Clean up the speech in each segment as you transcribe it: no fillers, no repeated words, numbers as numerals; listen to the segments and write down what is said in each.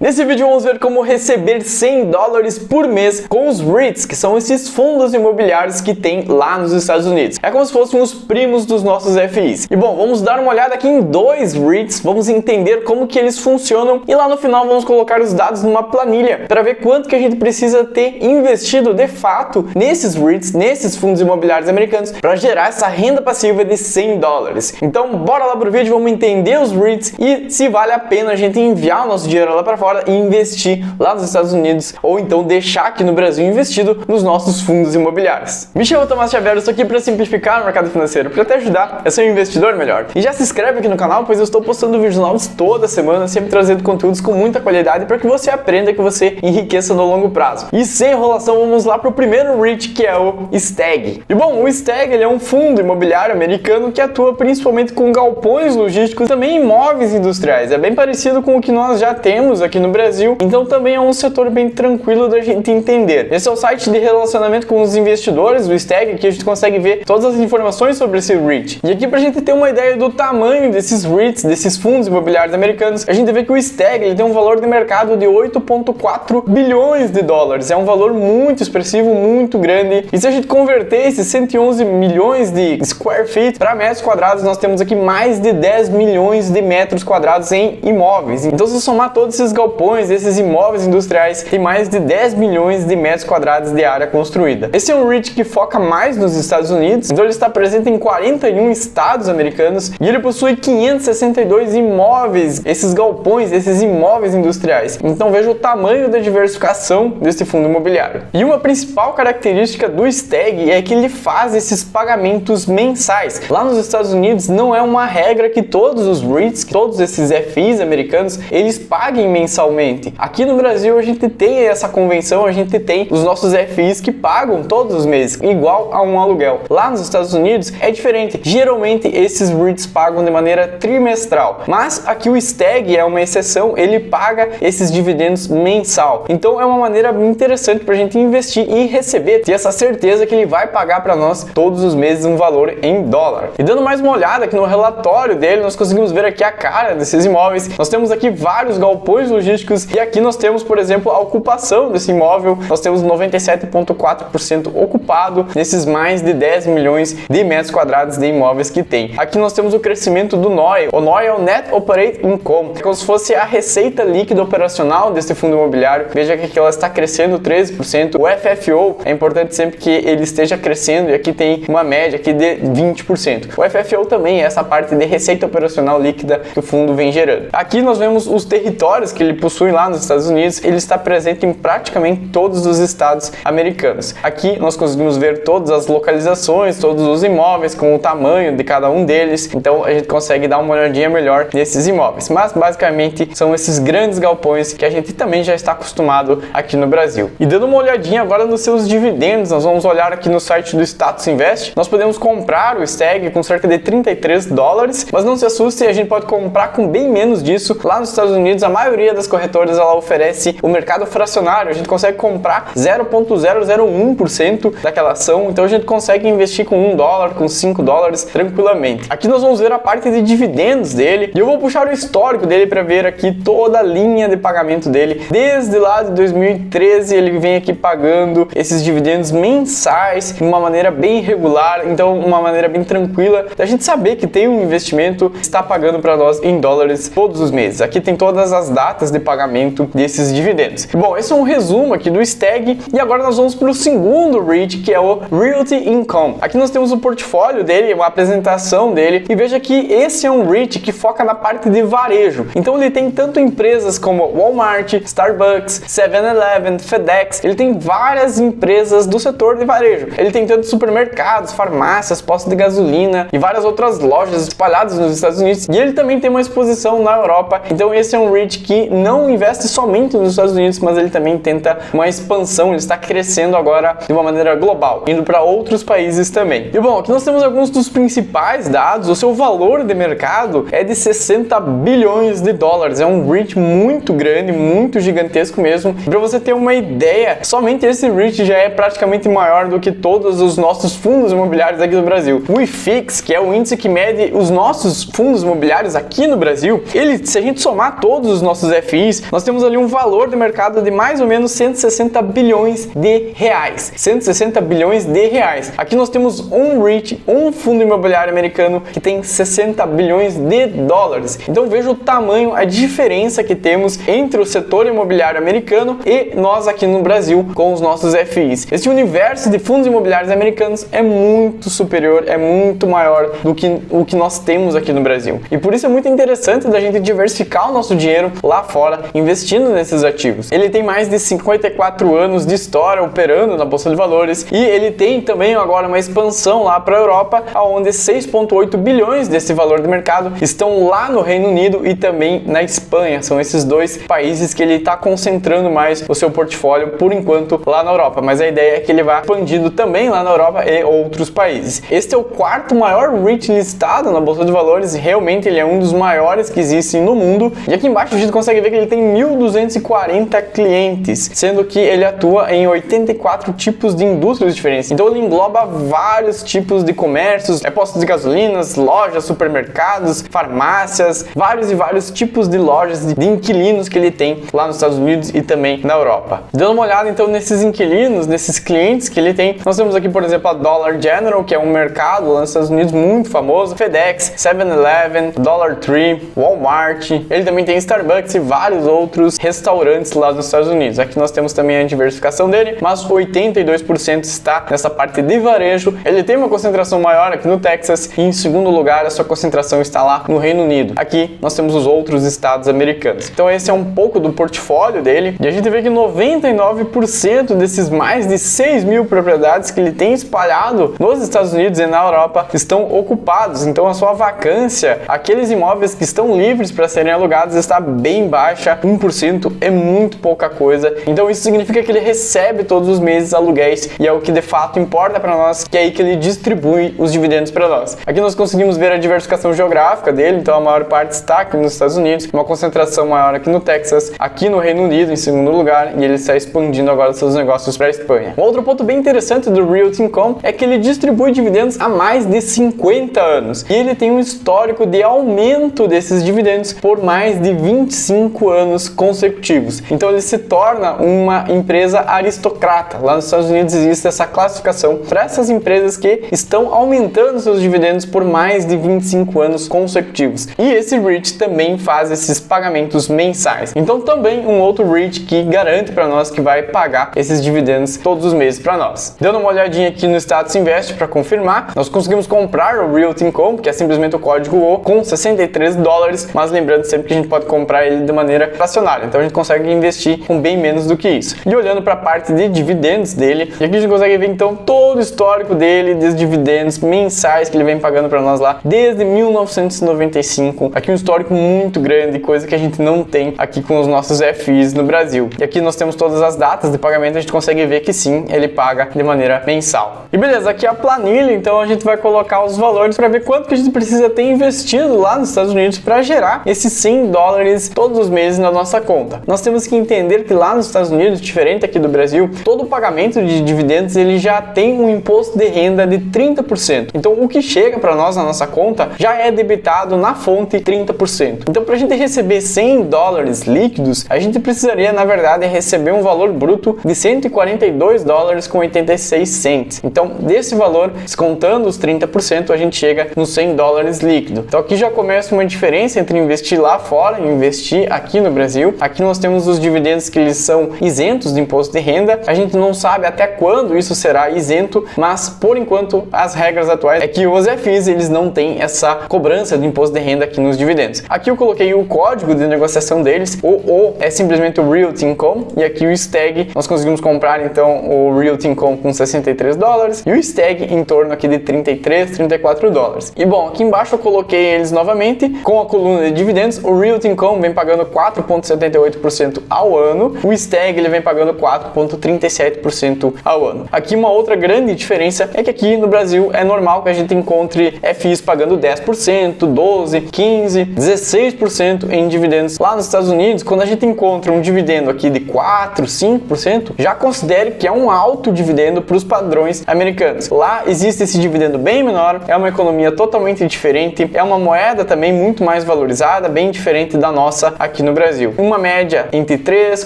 Nesse vídeo vamos ver como receber 100 dólares por mês com os REITs, que são esses fundos imobiliários que tem lá nos Estados Unidos. É como se fossem os primos dos nossos FIs. E bom, vamos dar uma olhada aqui em dois REITs, vamos entender como que eles funcionam e lá no final vamos colocar os dados numa planilha para ver quanto que a gente precisa ter investido de fato nesses REITs, nesses fundos imobiliários americanos, para gerar essa renda passiva de 100 dólares. Então bora lá pro vídeo, vamos entender os REITs e se vale a pena a gente enviar o nosso dinheiro lá para fora e investir lá nos Estados Unidos, ou então deixar aqui no Brasil investido nos nossos fundos imobiliários. Me chamo Tomás Xavier, eu estou aqui para simplificar o mercado financeiro, para te ajudar a ser um investidor melhor. E já se inscreve aqui no canal, pois eu estou postando vídeos novos toda semana, sempre trazendo conteúdos com muita qualidade para que você aprenda, que você enriqueça no longo prazo. E sem enrolação, vamos lá para o primeiro REIT, que é o STAG. E bom, o STAG ele é um fundo imobiliário americano que atua principalmente com galpões logísticos, também imóveis industriais. É bem parecido com o que nós já temos aqui no Brasil, então também é um setor bem tranquilo da gente entender. Esse é o site de relacionamento com os investidores do STAG, que a gente consegue ver todas as informações sobre esse REIT. E aqui, pra gente ter uma ideia do tamanho desses REITs, desses fundos imobiliários americanos, a gente vê que o STAG ele tem um valor de mercado de 8,4 bilhões de dólares. É um valor muito expressivo, muito grande. E se a gente converter esses 111 milhões de square feet para metros quadrados, nós temos aqui mais de 10 milhões de metros quadrados em imóveis. Então, se somar todos esses galpões, esses imóveis industriais, tem mais de 10 milhões de metros quadrados de área construída. Esse é um REIT que foca mais nos Estados Unidos, então ele está presente em 41 estados americanos e ele possui 562 imóveis, esses galpões, esses imóveis industriais. Então veja o tamanho da diversificação desse fundo imobiliário. E uma principal característica do STAG é que ele faz esses pagamentos mensais. Lá nos Estados Unidos não é uma regra que todos os REITs, todos esses FIs americanos, eles paguem mensalmente. Aqui no Brasil a gente tem essa convenção, a gente tem os nossos FIs que pagam todos os meses, igual a um aluguel. Lá nos Estados Unidos é diferente. Geralmente esses REITs pagam de maneira trimestral, mas aqui o STAG é uma exceção, ele paga esses dividendos mensal. Então é uma maneira interessante para a gente investir e receber, ter essa certeza que ele vai pagar para nós todos os meses um valor em dólar. E dando mais uma olhada aqui no relatório dele, nós conseguimos ver aqui a cara desses imóveis. Nós temos aqui vários galpões logísticos e aqui nós temos, por exemplo, a ocupação desse imóvel. Nós temos 97,4% ocupado nesses mais de 10 milhões de metros quadrados de imóveis que tem. Aqui nós temos o crescimento do NOI. O NOI é o Net Operating Income, é como se fosse a receita líquida operacional desse fundo imobiliário. Veja que aqui ela está crescendo 13%. O FFO é importante sempre que ele esteja crescendo e aqui tem uma média aqui de 20%. O FFO também é essa parte de receita operacional líquida que o fundo vem gerando. Aqui nós vemos os territórios que ele possui lá nos Estados Unidos. Ele está presente em praticamente todos os estados americanos. Aqui nós conseguimos ver todas as localizações, todos os imóveis com o tamanho de cada um deles. Então a gente consegue dar uma olhadinha melhor nesses imóveis. Mas basicamente são esses grandes galpões que a gente também já está acostumado aqui no Brasil. E dando uma olhadinha agora nos seus dividendos, nós vamos olhar aqui no site do Status Invest. Nós podemos comprar o STAG com cerca de 33 dólares, mas não se assuste, a gente pode comprar com bem menos disso. Lá nos Estados Unidos, a maioria das corretoras ela oferece o mercado fracionário. A gente consegue comprar 0,001% daquela ação, então a gente consegue investir com 1 dólar, com 5 dólares tranquilamente. Aqui nós vamos ver a parte de dividendos dele e eu vou puxar o histórico dele para ver aqui toda a linha de pagamento dele. Desde lá de 2013 ele vem aqui pagando esses dividendos mensais de uma maneira bem regular, então uma maneira bem tranquila da gente saber que tem um investimento que está pagando para nós em dólares todos os meses. Aqui tem todas as datas de pagamento desses dividendos. Bom, esse é um resumo aqui do STAG e agora nós vamos para o segundo REIT, que é o Realty Income. Aqui nós temos o portfólio dele, uma apresentação dele e veja que esse é um REIT que foca na parte de varejo. Então ele tem tanto empresas como Walmart, Starbucks, 7-Eleven, FedEx. Ele tem várias empresas do setor de varejo. Ele tem tanto supermercados, farmácias, postos de gasolina e várias outras lojas espalhadas nos Estados Unidos. E ele também tem uma exposição na Europa. Então esse é um REIT que não investe somente nos Estados Unidos, mas ele também tenta uma expansão. Ele está crescendo agora de uma maneira global, indo para outros países também. E bom, aqui nós temos alguns dos principais dados. O seu valor de mercado é de 60 bilhões de dólares. É um REIT muito grande, muito gigantesco mesmo. Para você ter uma ideia, somente esse REIT já é praticamente maior do que todos os nossos fundos imobiliários aqui do Brasil. O IFIX, que é o índice que mede os nossos fundos imobiliários aqui no Brasil, ele, se a gente somar todos os nossos FIs, nós temos ali um valor de mercado de mais ou menos 160 bilhões de reais. 160 bilhões de reais. Aqui nós temos um REIT, um fundo imobiliário americano que tem 60 bilhões de dólares. Então veja o tamanho, a diferença que temos entre o setor imobiliário americano e nós aqui no Brasil com os nossos FIs. Esse universo de fundos imobiliários americanos é muito superior, é muito maior do que o que nós temos aqui no Brasil. E por isso é muito interessante da gente diversificar o nosso dinheiro lá fora, investindo nesses ativos. Ele tem mais de 54 anos de história operando na Bolsa de Valores e ele tem também agora uma expansão lá para a Europa, onde 6,8 bilhões desse valor de mercado estão lá no Reino Unido e também na Espanha. São esses dois países que ele está concentrando mais o seu portfólio por enquanto lá na Europa, mas a ideia é que ele vá expandindo também lá na Europa e outros países. Este é o quarto maior REIT listado na Bolsa de Valores, realmente ele é um dos maiores que existem no mundo. E aqui embaixo a gente consegue ver que ele tem 1.240 clientes, sendo que ele atua em 84 tipos de indústrias diferentes. Então ele engloba vários tipos de comércios, postos de gasolinas, lojas, supermercados, farmácias, vários e vários tipos de lojas de inquilinos que ele tem lá nos Estados Unidos e também na Europa. Dando uma olhada então nesses inquilinos, nesses clientes que ele tem, nós temos aqui por exemplo a Dollar General, que é um mercado lá nos Estados Unidos muito famoso, FedEx, 7-Eleven, Dollar Tree, Walmart, ele também tem Starbucks e vários outros restaurantes lá nos Estados Unidos. Aqui nós temos também a diversificação dele, mas 82% está nessa parte de varejo. Ele tem uma concentração maior aqui no Texas e em segundo lugar a sua concentração está lá no Reino Unido. Aqui nós temos os outros estados americanos. Então esse é um pouco do portfólio dele e a gente vê que 99% desses mais de 6 mil propriedades que ele tem espalhado nos Estados Unidos e na Europa estão ocupados. Então a sua vacância, aqueles imóveis que estão livres para serem alugados, está bem baixa. 1% é muito pouca coisa. Então isso significa que ele recebe todos os meses aluguéis e é o que de fato importa para nós, que é aí que ele distribui os dividendos para nós. Aqui nós conseguimos ver a diversificação geográfica dele, então a maior parte está aqui nos Estados Unidos, uma concentração maior aqui no Texas, aqui no Reino Unido em segundo lugar, e ele está expandindo agora seus negócios para a Espanha. Um outro ponto bem interessante do Realty Income é que ele distribui dividendos há mais de 50 anos e ele tem um histórico de aumento desses dividendos por mais de 25 anos consecutivos. Então ele se torna uma empresa aristocrata. Lá nos Estados Unidos existe essa classificação para essas empresas que estão aumentando seus dividendos por mais de 25 anos consecutivos. E esse REIT também faz esses pagamentos mensais. Então também um outro REIT que garante para nós que vai pagar esses dividendos todos os meses para nós. Dando uma olhadinha aqui no Status Invest para confirmar, nós conseguimos comprar o Realty Income, que é simplesmente o código O, com 63 dólares, mas lembrando sempre que a gente pode comprar ele de maneira fracionária, então a gente consegue investir com bem menos do que isso. E olhando para a parte de dividendos dele, e aqui a gente consegue ver então todo o histórico dele, dos dividendos mensais que ele vem pagando para nós lá desde 1995. Aqui um histórico muito grande, coisa que a gente não tem aqui com os nossos FIs no Brasil. E aqui nós temos todas as datas de pagamento, a gente consegue ver que sim, ele paga de maneira mensal. E beleza, aqui a planilha, então a gente vai colocar os valores para ver quanto que a gente precisa ter investido lá nos Estados Unidos para gerar esses 100 dólares todos os meses na nossa conta. Nós temos que entender que lá nos Estados Unidos, diferente aqui do Brasil, todo o pagamento de dividendos ele já tem um imposto de renda de 30%. Então o que chega para nós na nossa conta já é debitado na fonte 30%. Então para a gente receber 100 dólares líquidos, a gente precisaria na verdade receber um valor bruto de 142 dólares com 86 cents. Então desse valor, descontando os 30%, a gente chega nos 100 dólares líquido. Então aqui já começa uma diferença entre investir lá fora e investir aqui no Brasil. Aqui nós temos os dividendos que eles são isentos de imposto de renda. A gente não sabe até quando isso será isento, mas por enquanto as regras atuais é que os FIs eles não têm essa cobrança de imposto de renda aqui nos dividendos. Aqui eu coloquei o código de negociação deles, o O é simplesmente o Realty Income, e aqui o STAG nós conseguimos comprar então o Realty Income com 63 dólares e o STAG em torno aqui de 33, 34 dólares. E bom, aqui embaixo eu coloquei eles novamente com a coluna de dividendos. O Realty Income vem pagando 4,78% ao ano, o STAG ele vem pagando 4,37% ao ano. Aqui uma outra grande diferença é que aqui no Brasil é normal que a gente encontre FIs pagando 10%, 12%, 15%, 16% em dividendos. Lá nos Estados Unidos, quando a gente encontra um dividendo aqui de 4%, 5%, já considere que é um alto dividendo para os padrões americanos. Lá existe esse dividendo bem menor, é uma economia totalmente diferente, é uma moeda também muito mais valorizada, bem diferente da nossa aqui aqui no Brasil. Uma média entre 3 e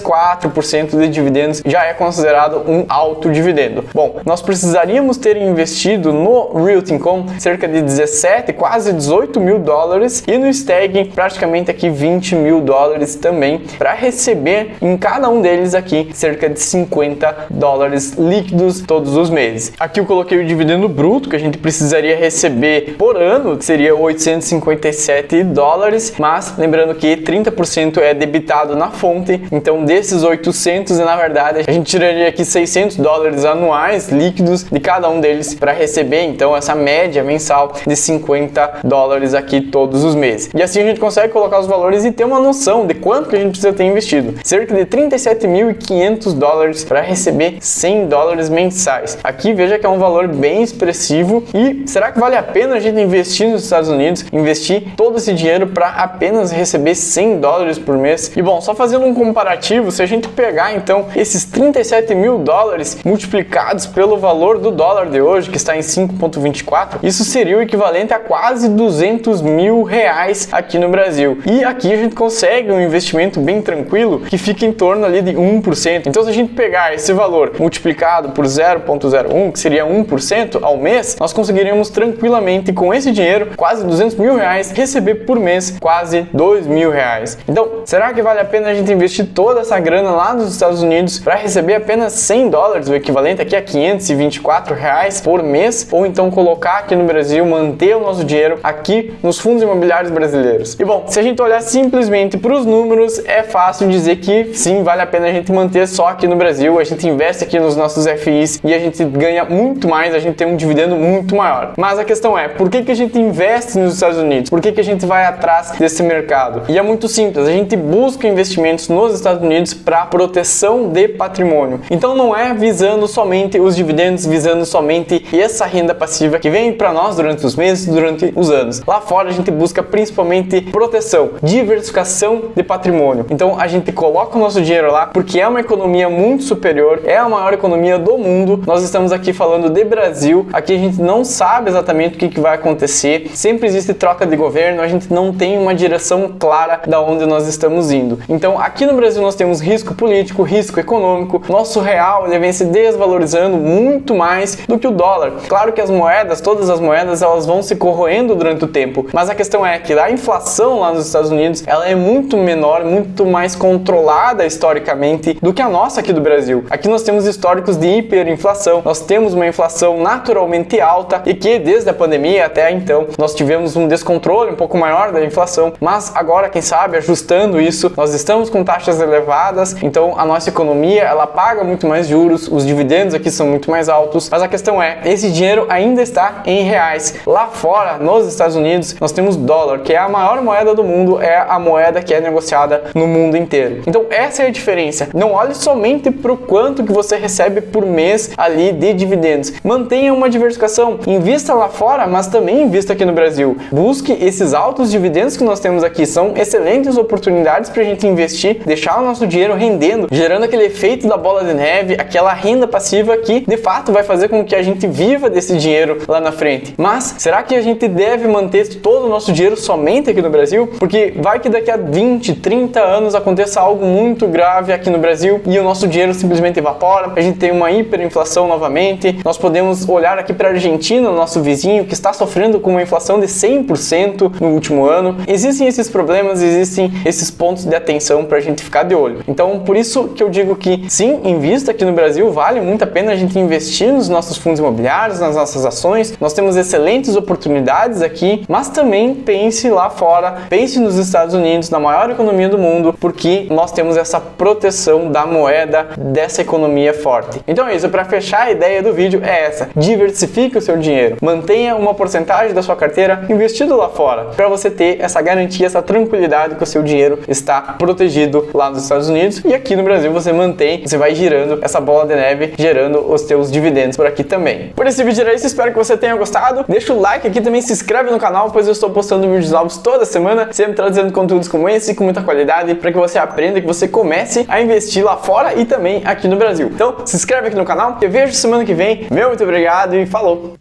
4% de dividendos já é considerado um alto dividendo. Bom, nós precisaríamos ter investido no Realty Income cerca de 17, quase 18 mil dólares e no Stag praticamente aqui 20 mil dólares também, para receber em cada um deles aqui cerca de 50 dólares líquidos todos os meses. Aqui eu coloquei o dividendo bruto que a gente precisaria receber por ano, que seria 857 dólares, mas lembrando que 30% é debitado na fonte, então desses 800, na verdade, a gente tiraria aqui 600 dólares anuais líquidos de cada um deles para receber, então, essa média mensal de 50 dólares aqui todos os meses. E assim a gente consegue colocar os valores e ter uma noção de quanto que a gente precisa ter investido. Cerca de 37.500 dólares para receber 100 dólares mensais. Aqui veja que é um valor bem expressivo. E será que vale a pena a gente investir nos Estados Unidos, investir todo esse dinheiro para apenas receber 100 dólares por mês? E bom, só fazendo um comparativo, se a gente pegar então esses 37 mil dólares multiplicados pelo valor do dólar de hoje, que está em 5,24, isso seria o equivalente a quase 200 mil reais aqui no Brasil. E aqui a gente consegue um investimento bem tranquilo que fica em torno ali de 1%. Então, se a gente pegar esse valor multiplicado por 0,01, que seria 1% ao mês, nós conseguiríamos tranquilamente com esse dinheiro, quase 200 mil reais, receber por mês quase 2 mil reais. Então, será que vale a pena a gente investir toda essa grana lá nos Estados Unidos para receber apenas 100 dólares, o equivalente aqui a 524 reais por mês? Ou então colocar aqui no Brasil, manter o nosso dinheiro aqui nos fundos imobiliários brasileiros? E bom, se a gente olhar simplesmente para os números, é fácil dizer que sim, vale a pena a gente manter só aqui no Brasil, a gente investe aqui nos nossos FIs e a gente ganha muito mais, a gente tem um dividendo muito maior. Mas a questão é, por que a gente investe nos Estados Unidos? Por que a gente vai atrás desse mercado? E é muito simples, a gente busca investimentos nos Estados Unidos para proteção de patrimônio. Então não é visando somente os dividendos, visando somente essa renda passiva que vem para nós durante os meses, durante os anos. Lá fora a gente busca principalmente proteção, diversificação de patrimônio. Então a gente coloca o nosso dinheiro lá porque é uma economia muito superior, é a maior economia do mundo. Nós estamos aqui falando de Brasil, aqui a gente não sabe exatamente o que vai acontecer, sempre existe troca de governo, a gente não tem uma direção clara da onde nós estamos indo. Então aqui no Brasil nós temos risco político, risco econômico, nosso real ele vem se desvalorizando muito mais do que o dólar. Claro que as moedas, todas as moedas, elas vão se corroendo durante o tempo, mas a questão é que a inflação lá nos Estados Unidos, ela é muito menor, muito mais controlada historicamente do que a nossa aqui do Brasil. Aqui nós temos históricos de hiperinflação, nós temos uma inflação naturalmente alta e que desde a pandemia até então nós tivemos um descontrole um pouco maior da inflação, mas agora, quem sabe, ajustando isso, nós estamos com taxas elevadas, então a nossa economia, ela paga muito mais juros, os dividendos aqui são muito mais altos, mas a questão é, esse dinheiro ainda está em reais. Lá fora, nos Estados Unidos, nós temos dólar, que é a maior moeda do mundo, é a moeda que é negociada no mundo inteiro. Então essa é a diferença. Não olhe somente para o quanto que você recebe por mês ali de dividendos. Mantenha uma diversificação, invista lá fora, mas também invista aqui no Brasil. Busque esses altos dividendos que nós temos aqui, são excelentes oportunidades para a gente investir, deixar o nosso dinheiro rendendo, gerando aquele efeito da bola de neve, aquela renda passiva que de fato vai fazer com que a gente viva desse dinheiro lá na frente. Mas será que a gente deve manter todo o nosso dinheiro somente aqui no Brasil? Porque vai que daqui a 20, 30 anos aconteça algo muito grave aqui no Brasil e o nosso dinheiro simplesmente evapora, a gente tem uma hiperinflação novamente. Nós podemos olhar aqui para a Argentina, nosso vizinho, que está sofrendo com uma inflação de 100% no último ano. Existem esses problemas, existem esses pontos de atenção para a gente ficar de olho. Então, por isso que eu digo que sim, invista aqui no Brasil, vale muito a pena a gente investir nos nossos fundos imobiliários, nas nossas ações. Nós temos excelentes oportunidades aqui, mas também pense lá fora, pense nos Estados Unidos, na maior economia do mundo, porque nós temos essa proteção da moeda, dessa economia forte. Então é isso, para fechar a ideia do vídeo é essa: diversifique o seu dinheiro, mantenha uma porcentagem da sua carteira investido lá fora, para você ter essa garantia, essa tranquilidade que o seu dinheiro está protegido lá nos Estados Unidos, e aqui no Brasil você mantém, você vai girando essa bola de neve, gerando os seus dividendos por aqui também. Por esse vídeo era isso, espero que você tenha gostado. Deixa o like aqui, também se inscreve no canal, pois eu estou postando vídeos novos toda semana, sempre trazendo conteúdos como esse, com muita qualidade, para que você aprenda, que você comece a investir lá fora e também aqui no Brasil. Então se inscreve aqui no canal, eu vejo semana que vem. Meu muito obrigado e falou!